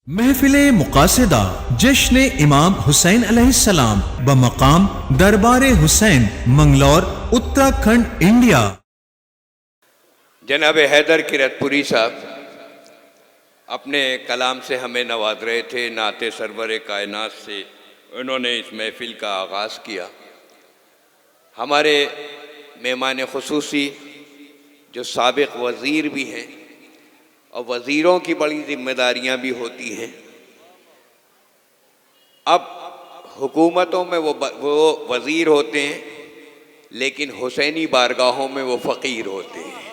महफिले मुकासिदा जश्न इमाम हुसैन अलैहिस्सलाम बमकाम दरबार हुसैन मंगलौर उत्तराखंड इंडिया। जनाब हैदर किरतपुरी साहब अपने कलाम से हमें नवाज रहे थे। नाते सरवर कायनात से उन्होंने इस महफिल का आगाज़ किया। हमारे मेहमान खुसूसी जो साबिक़ वज़ीर भी हैं और वज़ीरों की बड़ी जिम्मेदारियां भी होती हैं। अब हुकूमतों में वो वज़ीर होते हैं, लेकिन हुसैनी बारगाहों में वो फ़कीर होते हैं।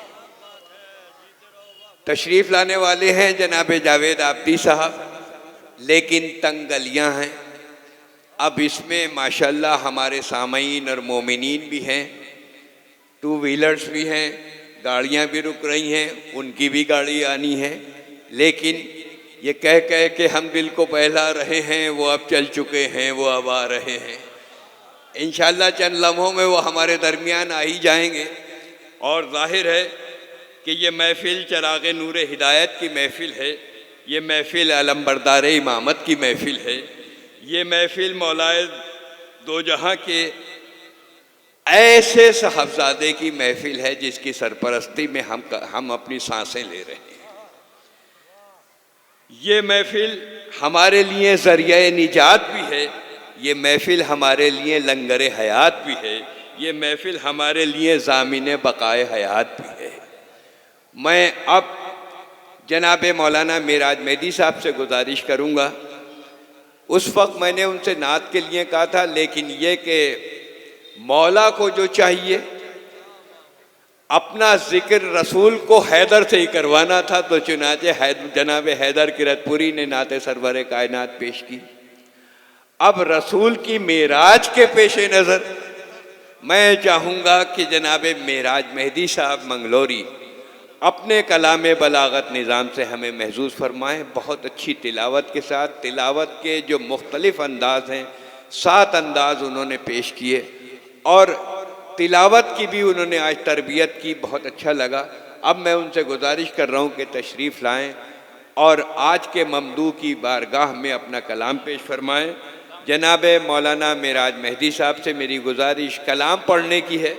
तशरीफ़ लाने वाले हैं जनाब जावेद आब्दी साहब, लेकिन तंग गलियाँ हैं। अब इसमें माशाल्लाह हमारे सामईन और मोमिनीन भी हैं, टू व्हीलर्स भी हैं, गाड़ियाँ भी रुक रही हैं, उनकी भी गाड़ी आनी है। लेकिन ये कह कह के हम दिल को बहला रहे हैं, वो अब चल चुके हैं, वो अब आ रहे हैं। इंशाअल्लाह चंद लम्हों में वो हमारे दरमियान आ ही जाएंगे। और जाहिर है कि ये महफ़िल चराग़ नूर हिदायत की महफ़िल है, ये महफ़िल अलमबरदार इमामत की महफ़िल है, ये महफ़िल मौलाए दो जहाँ के ऐसे साहबजादे की महफ़िल है जिसकी सरपरस्ती में हम अपनी सांसें ले रहे हैं। ये महफ़िल हमारे लिए ज़रिया निजात भी है, ये महफ़िल हमारे लिए लंगर हयात भी है, ये महफ़िल हमारे लिए ज़ामिन बक़ाए हयात भी है। मैं अब जनाब मौलाना मेराज मेहदी साहब से गुजारिश करूँगा। उस वक्त मैंने उनसे नात के लिए कहा था, लेकिन ये कि मौला को जो चाहिए अपना ज़िक्र रसूल को हैदर से ही करवाना था, तो चुनाचे जनाब हैदर किरतपुरी ने नाते सरवर कायनात पेश की। अब रसूल की मेराज के पेश नज़र मैं चाहूँगा कि जनाब मेराज मेहदी साहब मंगलौरी अपने कलाम बलागत निज़ाम से हमें महसूस फरमाएँ। बहुत अच्छी तिलावत के साथ, तिलावत के जो मुख्तलिफ़ अंदाज़ हैं, 7 अंदाज़ उन्होंने पेश किए और तिलावत की भी उन्होंने आज तरबियत की, बहुत अच्छा लगा। अब मैं उनसे गुजारिश कर रहा हूँ कि तशरीफ़ लाएँ और आज के ममदू की बारगाह में अपना कलाम पेश फरमाएँ। जनाब मौलाना मेराज मेहदी साहब से मेरी गुजारिश कलाम पढ़ने की है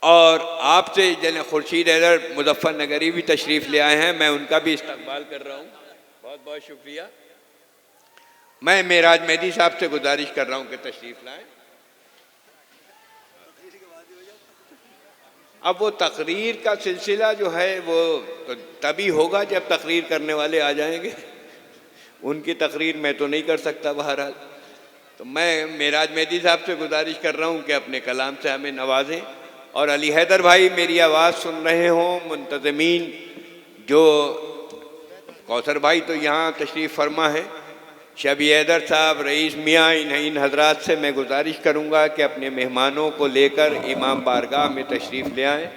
और आपसे जन खुर्शीद हैदर मुज़फ़्फ़रनगरी भी तशरीफ़ ले आए हैं, मैं उनका भी इस्तकबाल कर रहा हूँ। बहुत बहुत शुक्रिया। मैं मेराज मेहदी साहब से गुजारिश कर रहा हूँ कि तशरीफ़ लाएँ। अब वो तकरीर का सिलसिला जो है वो तो तभी होगा जब तकरीर करने वाले आ जाएंगे। उनकी तकरीर मैं तो नहीं कर सकता बहरहाल। तो मैं मेराज मेहदी साहब से गुजारिश कर रहा हूँ कि अपने कलाम से हमें नवाजें। और अली हैदर भाई मेरी आवाज़ सुन रहे हों, मुंतज़मीन जो कौसर भाई तो यहाँ तशरीफ़ फरमा है, शबी हैदर साहब, रईस मियाँ, इन हजरात से मैं गुजारिश करूँगा कि अपने मेहमानों को लेकर इमाम बारगाह में तशरीफ़ ले आएँ।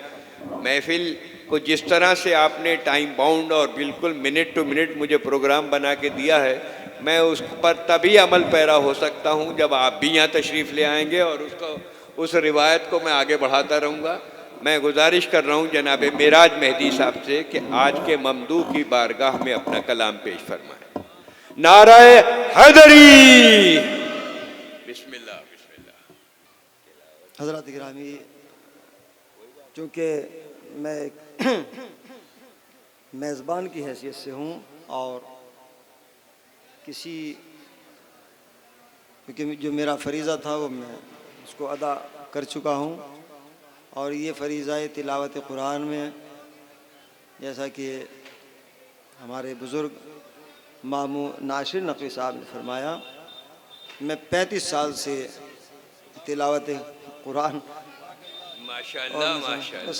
महफ़िल को जिस तरह से आपने टाइम बाउंड और बिल्कुल मिनट टू मिनट मुझे प्रोग्राम बना के दिया है, मैं उस पर तभी अमल पैरा हो सकता हूँ जब आप भी यहाँ तशरीफ़ ले आएँगे और उस रिवायत को मैं आगे बढ़ाता रहूँगा। मैं गुजारिश कर रहा हूँ जनाब मेराज मेहदी साहब से कि आज के ममदू की बारगाह में अपना कलाम पेश फरमाएँ। नाराए हैदरी। बिस्मिल्लाह बिस्मिल्लाह। हज़रात गिरामी, चूँकि मैं मेज़बान की हैसियत से हूँ और क्योंकि जो मेरा फ़रीज़ा था वो मैं उसको अदा कर चुका हूँ और ये फ़रीज़ा तिलावत कुरान में, जैसा कि हमारे बुज़ुर्ग मामू नासिर नक़वी साहब ने फरमाया, मैं 35 साल से तिलावत कुरान माशाअल्लाह माशाअल्लाह,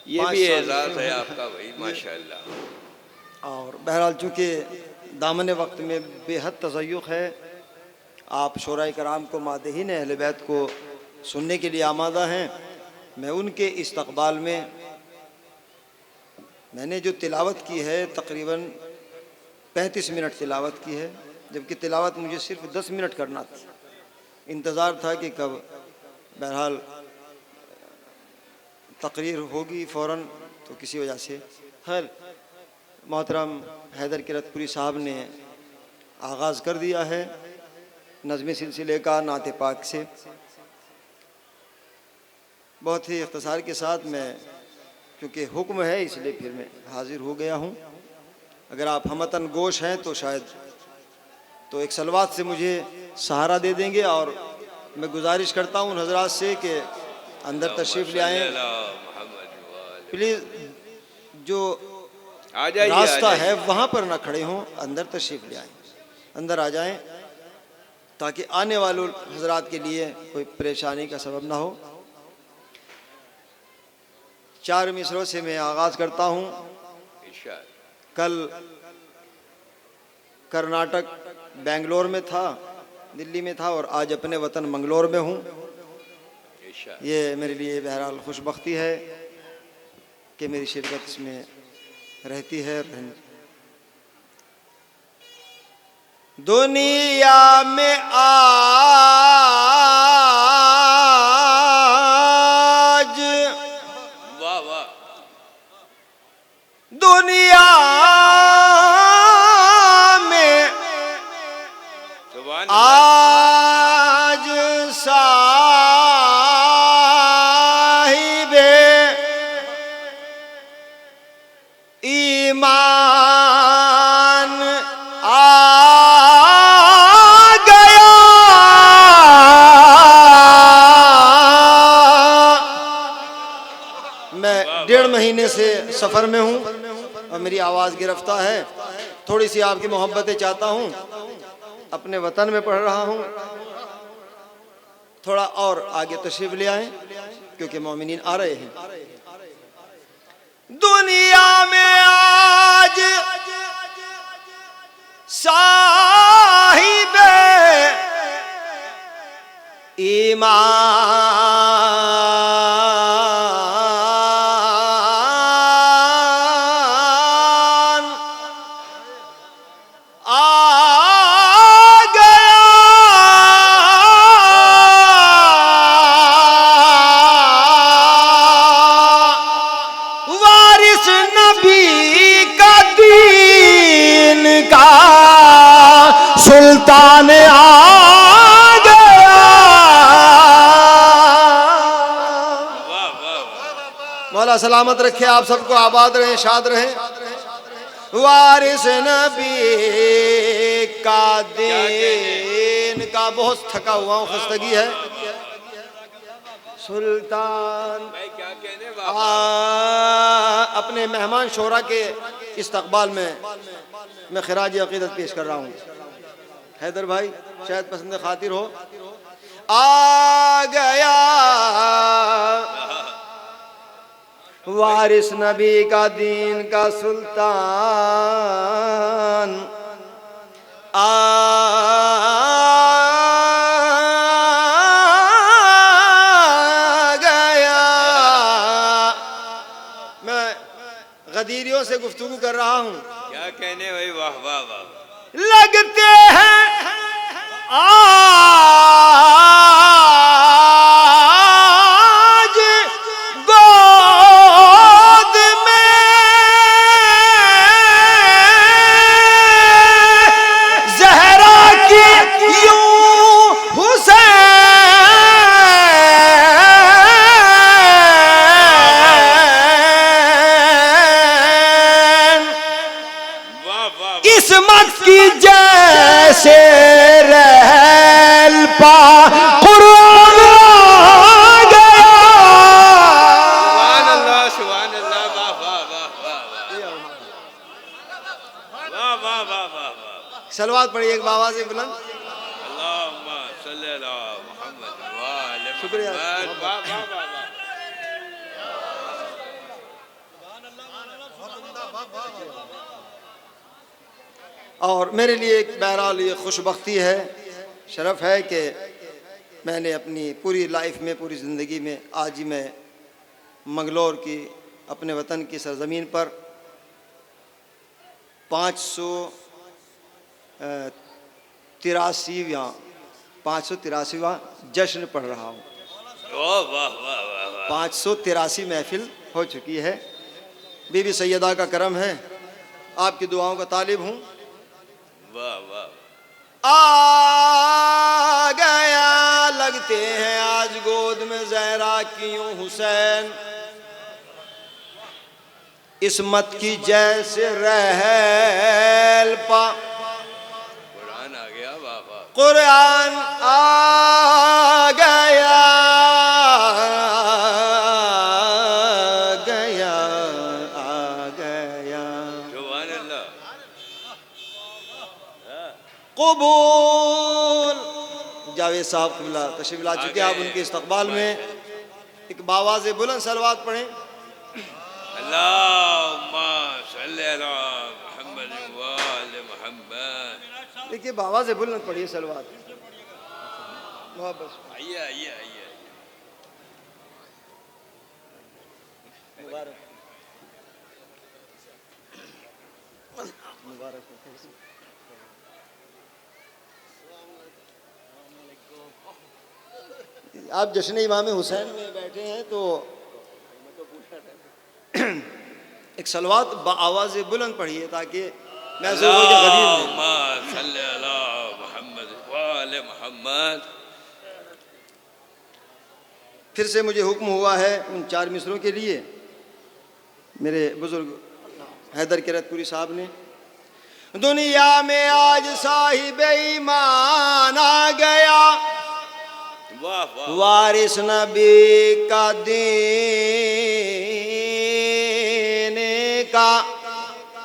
ये भी एजाज़ है आपका भाई, माशाअल्लाह। और बहरहाल चूँकि दामन वक्त में बेहद तज़य्युक़ है, आप शोराए कराम को मादहीन अहले बैत को सुनने के लिए आमादा हैं। मैं उनके इस्तक़बाल में मैंने जो तिलावत की है तकरीबन 35 मिनट तिलावत की है, जबकि तिलावत मुझे सिर्फ 10 मिनट करना था। इंतज़ार था कि कब बहरहाल तकरीर होगी फ़ौरन, तो किसी वजह से खैर मोहतरम हैदर किरतपुरी साहब ने आगाज़ कर दिया है नज़्मी सिलसिले का नाते पाक से। बहुत ही इख्तिसार के साथ मैं, क्योंकि हुक्म है इसलिए फिर मैं हाजिर हो गया हूँ। अगर आप हमतन गोश हैं तो शायद तो एक सलवात से मुझे सहारा दे देंगे, और मैं गुजारिश करता हूँ उन हजरात से कि अंदर तशरीफ़ ले आएँ प्लीज़। जो आ जाइए, रास्ता आ जाइए। है वहाँ पर ना खड़े हों, अंदर तशरीफ़ ले आएँ, अंदर आ जाएं, ताकि आने वालों हजरात के लिए कोई परेशानी का सबब ना हो। 4 मिसरों से मैं आगाज़ करता हूँ। इरशाद। कल कर्नाटक बेंगलोर में था, दिल्ली में था, और आज अपने वतन मंगलोर में हूँ। इरशाद। ये मेरे लिए बहरहाल खुशबख्ती है कि मेरी शिरकत इसमें रहती है। दुनिया में आज, वाह वाह। दुनिया में सुभान अल्लाह। आज साहिबे ईमान आ गया। मैं 1.5 महीने से सफ़र में हूँ और मेरी आवाज़ गिरफ्तार है। थोड़ी सी आपकी मोहब्बतें चाहता हूँ। अपने वतन में पढ़ रहा हूँ, थोड़ा और आगे तशरीफ़ ले आएँ क्योंकि मोमिनीन आ रहे हैं। दुनिया में आज साहिबे ईमान आ गया। वारिस नबी का दीन का सुल्तान आ गया। वाह वाह वाह। मौला सलामत रखे आप सबको, आबाद रहें, शाद रहें। वारिस नबी का दीन का, बहुत थका हुआ हूँ, खस्तगी है। सुल्तान भाई क्या कहने, वाह आ, अपने मेहमान शोरा के इस्तकबाल में मैं खिराज अकीदत पेश कर रहा हूँ। हैदर भाई शायद पसंद खातिर हो। आ गया वारिस नबी का दीन का सुल्तान आ गया। मैं गदीरियों से गुफ्तगू कर रहा हूँ। क्या कहने भाई, वाह वाह वाह। लगते हैं आज गोद में ज़हरा की यूं हुसैन वाह वाह। किस्मत की जैसे रहल पा कुरान आ गया। सुभान अल्लाह, सुभान अल्लाह। वाह वाह वाह वाह वाह वाह वाह वाह वाह वाह। सलवात पढ़िए एक बाबा से बुलंद। अल्लाहुम्मा सल्ली अला मुहम्मद व आले शुक्रिया। मुहम्मद। वाह वाह वाह वाह। और मेरे लिए एक बहरहाल ये खुशबख्ती है, शरफ़ है कि मैंने अपनी पूरी लाइफ में, पूरी ज़िंदगी में आज ही मैं मंगलौर की, अपने वतन की सरज़मीन पर 583वां जश्न पढ़ रहा हूँ। वाह वाह वाह वाह वाह। 583 महफिल हो चुकी है। बीबी सैयदा का करम है, आपकी दुआओं का तालिब हूँ। वाह वाह। आ गया लगते हैं आज गोद में ज़हरा की यूं हुसैन, इस्मत की जैसे रहल पा। कुरान आ गया। वाह वाह। कुरान आ गया गया आ गया। सुभान अल्लाह। कबूल। जावेद साहब क़िबला तशरीफ़ ला चुके, आप उनके इस्तक़बाल में एक बावाज़ बुलंद सलवात पढ़ें। अल्लाहुम्मा सल्ली अला मुहम्मद व आले मुहम्मद। देखिए बाबा से बुलंद पढ़िए सलवात। वापस आइए आइए आइए। मुबारक मुबारक। आप जश्न इमाम हुसैन में बैठे हैं तो एक सलवात आवाज़ बुलंद पढ़िए ताकि महसूस हो कि गरीब नहीं। अल्लाहुम्मा सल्ली अला मुहम्मद व आले मुहम्मद। फिर से मुझे हुक्म हुआ है उन 4 मिसरों के लिए, मेरे बुजुर्ग हैदर किरतपुरी साहब ने। दुनिया में आज साहिब ईमान आ गया, वाह वाह। वारिस नबी का दीन का,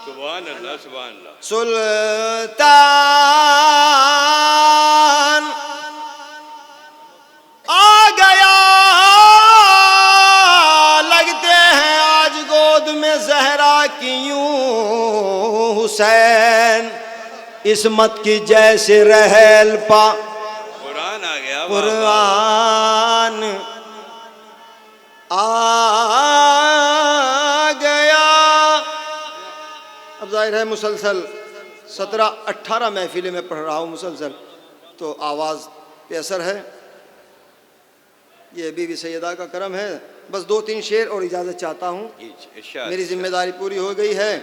सुभान अल्लाह सुभान अल्लाह। सुल्तान आ गया लगते हैं आज गोद में ज़हरा की यूं हुसैन, इस्मत की जैसे रहल पा। कुरान आ गया। वाह वाह। कुरान आ गया। अब जाहिर है मुसलसल 17-18 महफिलें में पढ़ रहा हूँ मुसलसल, तो आवाज़ पे असर है। ये बीवी सैयदा का करम है। बस 2-3 शेर और इजाज़त चाहता हूँ, इरशाद। मेरी जिम्मेदारी पूरी हो गई है,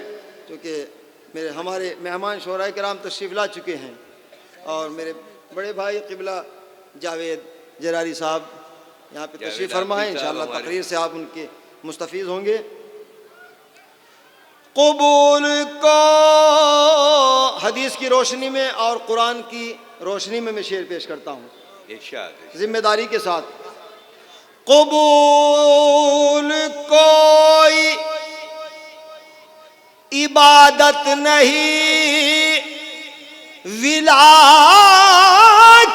क्योंकि मेरे हमारे मेहमान शोराए कराम तशरीफ़ ला चुके हैं और मेरे बड़े भाई क़िबला जावेद जरारी साहब यहाँ पे तशरीफ़ फरमा है। इंशाअल्लाह तकरीर से आप उनके मुस्तफ़ीज़ होंगे। कबूल को हदीस की रोशनी में और कुरान की रोशनी में मैं शेर पेश करता हूँ इरशाद। जिम्मेदारी के साथ। कबूल कोई इबादत नहीं विला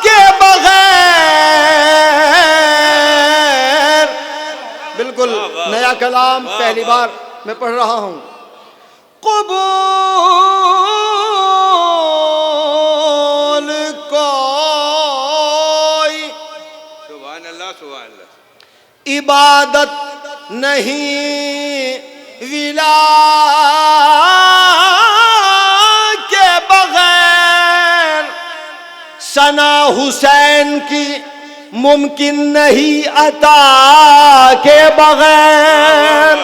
के बगैर। बिल्कुल नया कलाम पहली बार मैं पढ़ रहा हूँ। कबूल कोई सुभान अल्लाह सुभान अल्लाह। इबादत नहीं विला के बगैर, सना हुसैन की मुमकिन नहीं अता के बगैर।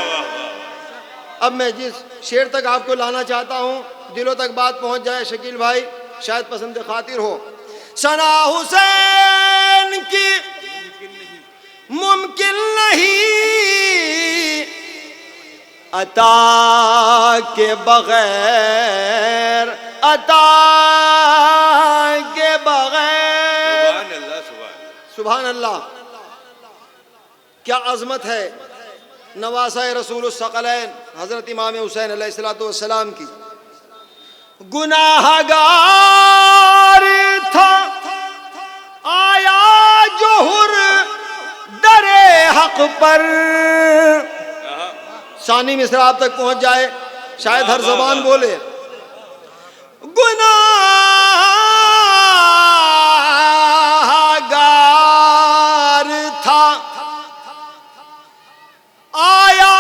अब मैं जिस शेर तक आपको लाना चाहता हूँ, दिलों तक बात पहुँच जाए शकील भाई, शायद पसंद खातिर हो। सना हुसैन की मुमकिन नहीं अता के बगैर, अता के बगैर। सुभान अल्लाह सुभान अल्लाह। सुभान अल्लाह। क्या अज़मत है नवासा रसूलुस सकलैन हज़रत इमाम हुसैन अलैहिस्सलातु वस्सलाम की। गुनाहगार था आया जोहर दरे हक पर। सानी मिस्र आप तक पहुंच जाए, शायद हर ज़बान बोले। गुनाहगार था आया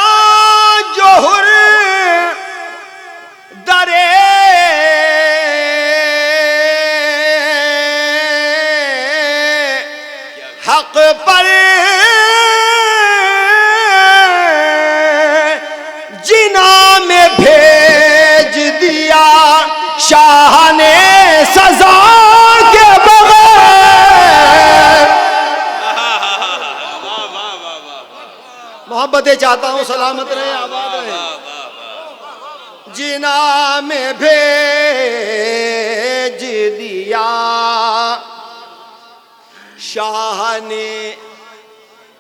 जोहर दरे हक पर, जिना में भेज ये चाहता हूँ सलामत रहे, आबाद रहे। जिना में भेज दिया शाह ने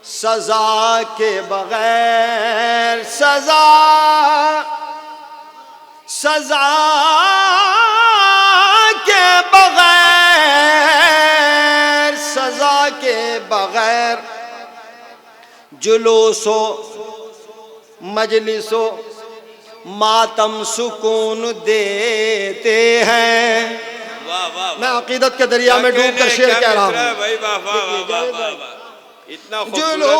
सजा के बगैर, सजा के बगैर, सजा के बगैर जुलूसो मजलिसो मातम सुकून देते हैं। वाह वाह, मैं अकीदत के दरिया में डूब कर शेर कह रहा हूँ भाई। वाह वाह वाह वाह वाह, इतना जुलूसो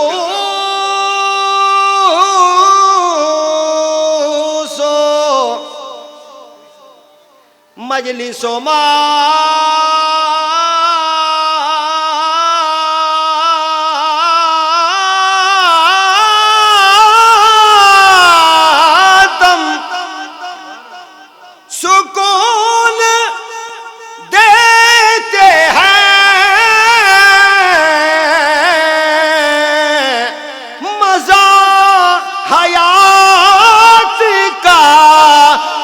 मजलिसो मातम सुकून देते हैं। मजा हयात का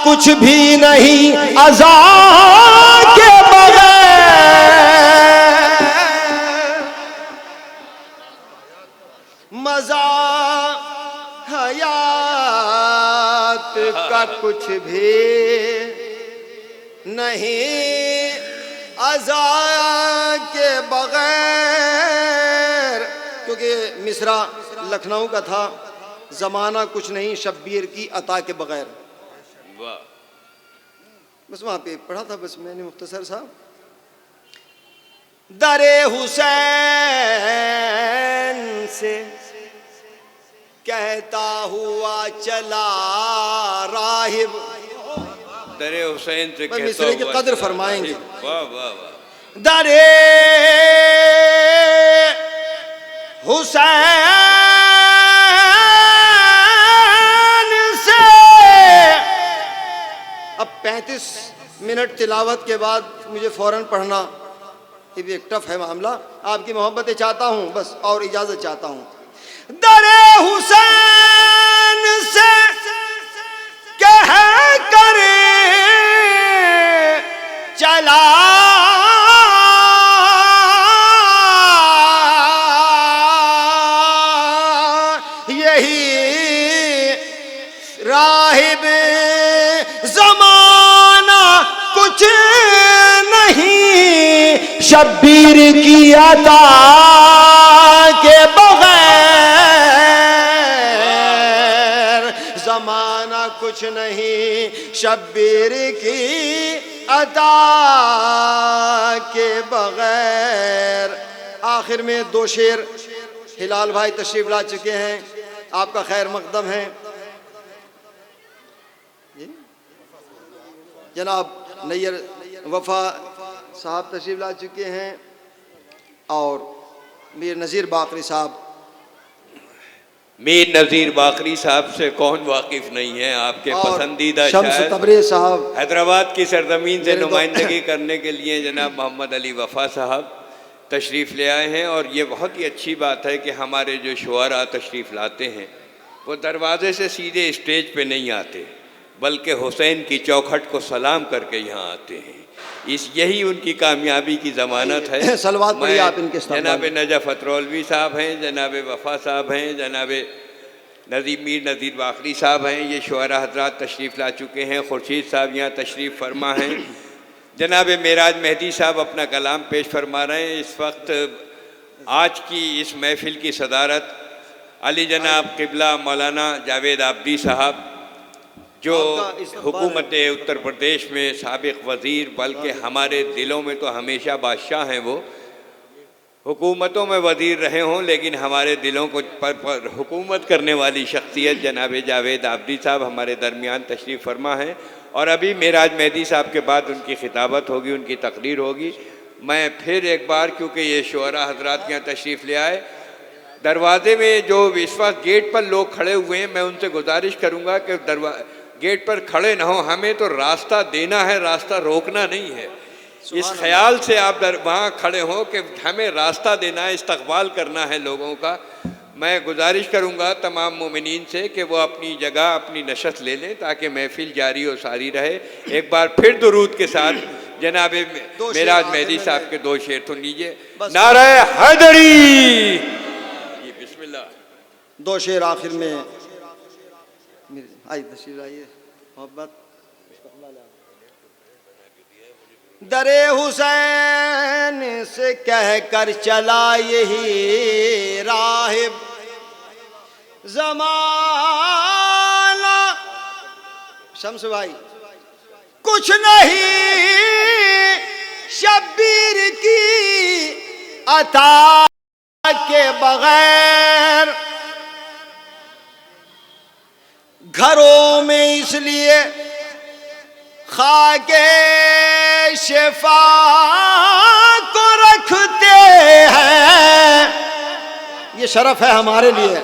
कुछ भी नहीं अज़ा के बगैर, मजा हयात का कुछ भी नहीं अज़ा के बगैर। क्योंकि मिसरा लखनऊ का था, ज़माना कुछ नहीं शब्बीर की अता के बगैर। वाह, बस वहाँ पे पढ़ा था, बस मैंने मुख्तसर साहब। दरे हुसैन से कहता हुआ चला राहिब। दरे हुसैन से कहता मिसरे की हुआ कद्र चला। फरमाएंगे। वाह वाह वाह, दरे हुसैन से। अब 35 मिनट तिलावत के बाद मुझे फौरन पढ़ना, ये भी एक टफ है मामला। आपकी मोहब्बतें चाहता हूँ बस, और इजाजत चाहता हूँ। दरे हुसैन से कह कर चला यही राहिब, ज़माना कुछ नहीं शब्बीर की अता के बगैर, ज़माना कुछ नहीं शब्बीर की अता के बगैर। आखिर में दो शेर हिलाल भाई तशरीफ ला चुके हैं, आपका खैर मकदम है। जनाब नैयर वफा साहब तशरीफ ला चुके हैं, और मीर नज़ीर बाकरी साहब। मीर नज़ीर बाकरी साहब से कौन वाकिफ नहीं है, आपके पसंदीदा शम्स शायर। तबरेज़ साहब हैदराबाद की सरजमीन से नुमाइंदगी करने के लिए जनाब मोहम्मद अली वफ़ा साहब तशरीफ़ ले आए हैं। और ये बहुत ही अच्छी बात है कि हमारे जो शुआरा तशरीफ़ लाते हैं वो दरवाज़े से सीधे स्टेज पे नहीं आते, बल्कि हुसैन की चौखट को सलाम करके यहाँ आते हैं। यही उनकी कामयाबी की ज़मानत है। सलवात पढ़िए आप इनके जनाब नजफ़ अतरौलवी साहब हैं, जनाब वफ़ा साहब हैं, जनाब मीर नज़ीर बाकरी साहब हैं, ये शुआरा हज़रात तशरीफ़ ला चुके हैं। खुर्शीद साहब यहाँ तशरीफ़ फरमा हैं। जनाब मेराज मेहदी साहब अपना कलाम पेश फरमा रहे हैं। इस वक्त आज की इस महफ़िल की सदारत अली जनाब क़िबला मौलाना जावेद आबदी साहब, जो हुकूमत उत्तर प्रदेश में साबिक़ वज़ीर, बल्कि हमारे दिलों में तो हमेशा बादशाह हैं। वो हुकूमतों में वज़ीर रहे हों, लेकिन हमारे दिलों को पर हुकूमत करने वाली शख्सियत जनाब जावेद आबदी साहब हमारे दरमियान तशरीफ़ फरमा हैं। और अभी मेराज मेहदी साहब के बाद उनकी खिताबत होगी, उनकी तकरीर होगी। मैं फिर एक बार, क्योंकि ये शुअरा हज़रात यहाँ तशरीफ़ ले आए, दरवाज़े में जो इस वक्त गेट पर लोग खड़े हुए हैं, मैं उनसे गुजारिश करूँगा कि गेट पर खड़े ना हो, हमें तो रास्ता देना है, रास्ता रोकना नहीं है। इस ख्याल से आप वहाँ खड़े हों कि हमें रास्ता देना है, इस्तकबाल करना है लोगों का। मैं गुजारिश करूंगा तमाम मोमिनीन से कि वो अपनी जगह अपनी नशस्त ले लें ताकि महफिल जारी और सारी रहे। एक बार फिर दुरूद के साथ जनाब मेराज मेहदी साहब के 2 शेर सुन लीजिए। नारे हैदरी, ये बिस्मिल्लाह। 2 शेर आखिर में आइए, तशरीफ लाइए मोहब्बत। दरे हुसैन से कह कर चला यही राहिब ज़माना, शम्स भाई कुछ नहीं शब्बीर की अता के बगैर, घरों में इसलिए खाके शिफा को रखते हैं, ये शरफ है हमारे लिए।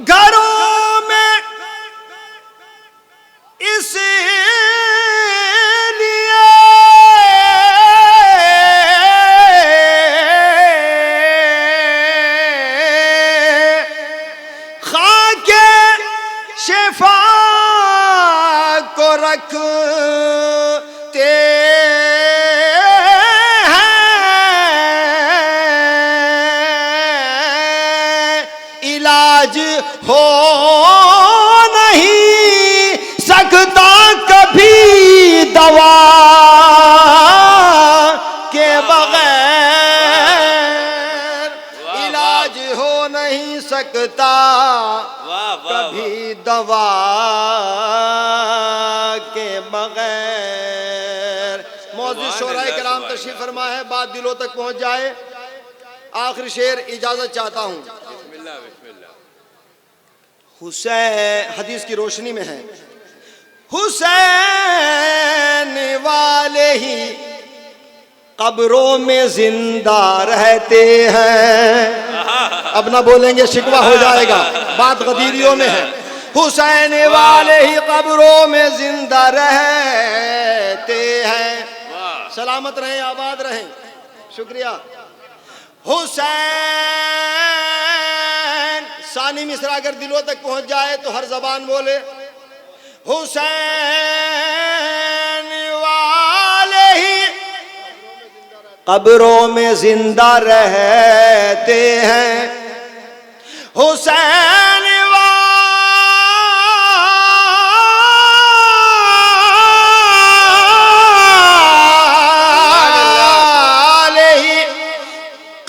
घरों में इसलिए खाके शिफा को रखते हैं, इलाज हो नहीं सकता कभी दवा के बगैर, इलाज हो नहीं सकता कभी दवा के बगैर। मौजूद शोराए कलाम तशरीफ फरमा है, बात दिलों तक पहुंच जाए। आखिरी शेर इजाजत चाहता हूं। हुसैन हदीस की रोशनी में है, हुसैन वाले ही कब्रों में जिंदा रहते हैं। अब ना बोलेंगे शिकवा हो जाएगा, बात गदीरियों में है। हुसैन वाले ही कब्रों में जिंदा रहते हैं। सलामत रहें, आबाद रहें, शुक्रिया। हुसैन सानी मिसरा अगर दिलों तक पहुंच जाए तो हर जबान बोले, हुसैन वाले ही कब्रों में जिंदा रहते हैं, हुसैन वाले ही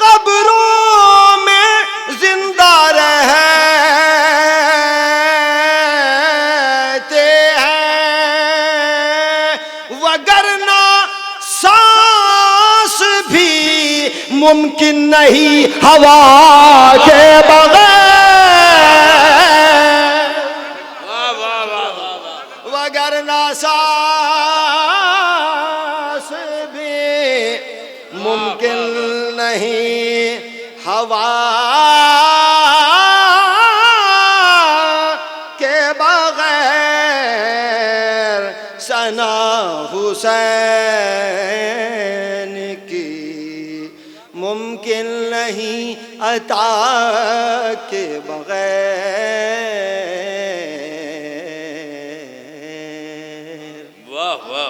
कब्रों में जिंदा रहते हैं, वगरना सांस भी मुमकिन नहीं हवा के बगैर, वगरना सांस भी मुमकिन नहीं हवा के बगैर, सना हुसैन की मुमकिन नहीं अता के बगैर। वाह वाह।